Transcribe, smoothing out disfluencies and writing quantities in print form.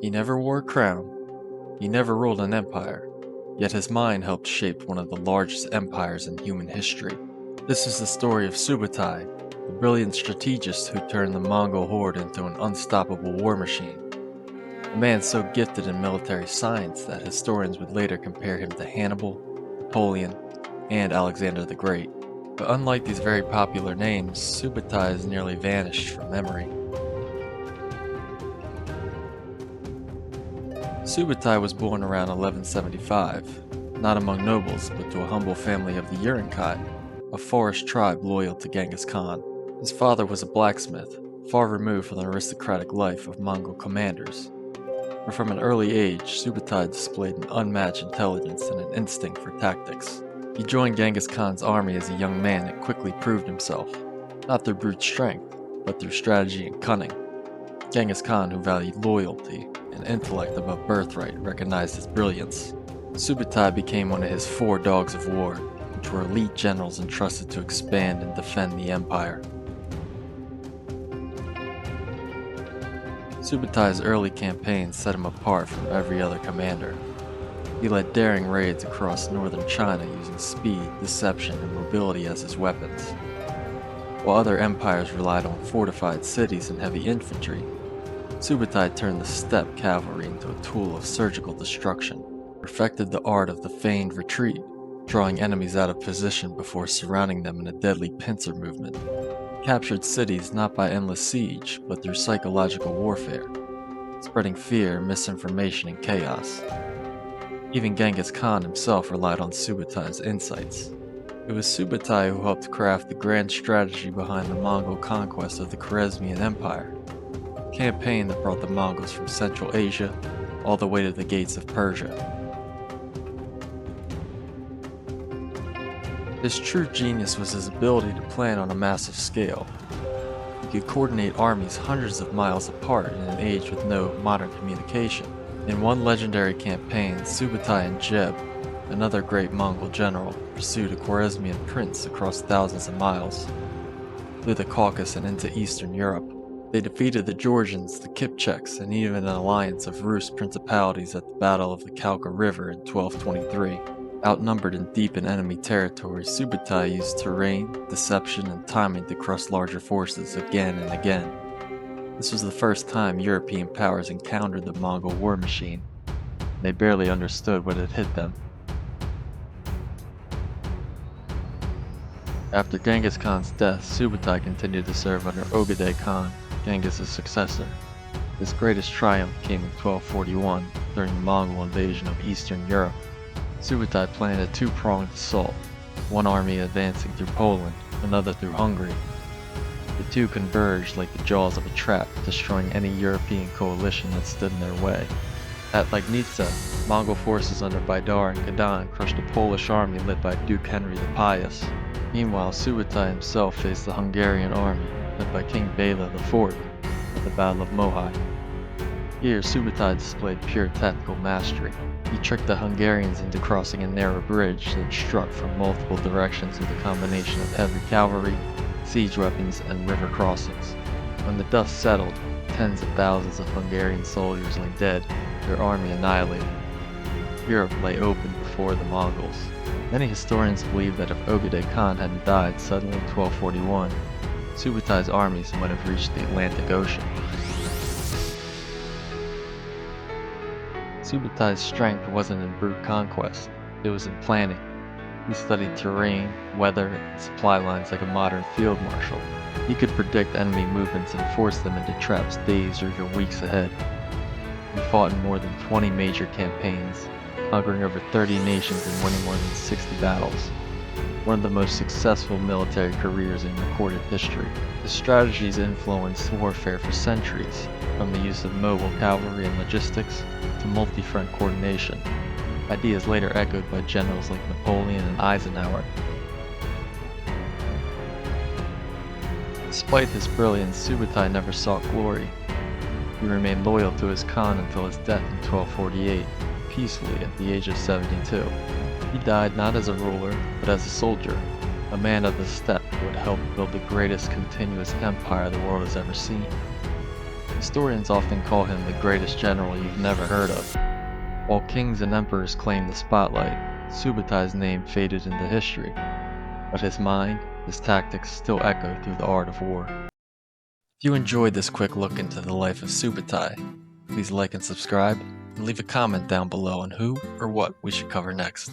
He never wore a crown, he never ruled an empire, yet his mind helped shape one of the largest empires in human history. This is the story of Subutai, the brilliant strategist who turned the Mongol horde into an unstoppable war machine. A man so gifted in military science that historians would later compare him to Hannibal, Napoleon, and Alexander the Great. But unlike these very popular names, Subutai has nearly vanished from memory. Subutai was born around 1175, not among nobles, but to a humble family of the Urinkot, a forest tribe loyal to Genghis Khan. His father was a blacksmith, far removed from the aristocratic life of Mongol commanders. But from an early age, Subutai displayed an unmatched intelligence and an instinct for tactics. He joined Genghis Khan's army as a young man and quickly proved himself, not through brute strength, but through strategy and cunning. Genghis Khan, who valued loyalty and intellect above birthright, recognized his brilliance. Subutai became one of his 4 dogs of war, which were elite generals entrusted to expand and defend the empire. Subutai's early campaigns set him apart from every other commander. He led daring raids across northern China using speed, deception, and mobility as his weapons. While other empires relied on fortified cities and heavy infantry, Subutai turned the steppe cavalry into a tool of surgical destruction, perfected the art of the feigned retreat, drawing enemies out of position before surrounding them in a deadly pincer movement. He captured cities not by endless siege, but through psychological warfare, spreading fear, misinformation, and chaos. Even Genghis Khan himself relied on Subutai's insights. It was Subutai who helped craft the grand strategy behind the Mongol conquest of the Khwarezmian Empire, a campaign that brought the Mongols from Central Asia all the way to the gates of Persia. His true genius was his ability to plan on a massive scale. He could coordinate armies hundreds of miles apart in an age with no modern communication. In one legendary campaign, Subutai and Jeb, another great Mongol general, pursued a Khwarezmian prince across thousands of miles, through the Caucasus and into Eastern Europe. They defeated the Georgians, the Kipchaks, and even an alliance of Rus principalities at the Battle of the Sajó River in 1223. Outnumbered and deep in enemy territory, Subutai used terrain, deception, and timing to crush larger forces again and again. This was the first time European powers encountered the Mongol war machine. They barely understood what had hit them. After Genghis Khan's death, Subutai continued to serve under Ogedei Khan, Genghis' successor. His greatest triumph came in 1241, during the Mongol invasion of Eastern Europe. Subutai planned a 2-pronged assault, one army advancing through Poland, another through Hungary. The two converged like the jaws of a trap, destroying any European coalition that stood in their way. At Legnica, Mongol forces under Baidar and Khadan crushed a Polish army led by Duke Henry the Pious. Meanwhile, Subutai himself faced the Hungarian army, led by King Bela IV, at the Battle of Mohai. Here, Subutai displayed pure tactical mastery. He tricked the Hungarians into crossing a narrow bridge that struck from multiple directions with a combination of heavy cavalry, siege weapons, and river crossings. When the dust settled, tens of thousands of Hungarian soldiers lay dead, their army annihilated. Europe lay open before the Mongols. Many historians believe that if Ogedei Khan hadn't died suddenly in 1241, Subutai's armies might have reached the Atlantic Ocean. Subutai's strength wasn't in brute conquest, it was in planning. He studied terrain, weather, and supply lines like a modern field marshal. He could predict enemy movements and force them into traps days or even weeks ahead. He fought in more than 20 major campaigns, conquering over 30 nations and winning more than 60 battles. One of the most successful military careers in recorded history. His strategies influenced warfare for centuries, from the use of mobile cavalry and logistics to multi-front coordination, ideas later echoed by generals like Napoleon and Eisenhower. Despite his brilliance, Subutai never sought glory. He remained loyal to his Khan until his death in 1248, peacefully at the age of 72. He died not as a ruler, but as a soldier, a man of the steppe who would help build the greatest continuous empire the world has ever seen. Historians often call him the greatest general you've never heard of. While kings and emperors claim the spotlight, Subutai's name faded into history, but his mind, his tactics still echo through the art of war. If you enjoyed this quick look into the life of Subutai, please like and subscribe, and leave a comment down below on who or what we should cover next.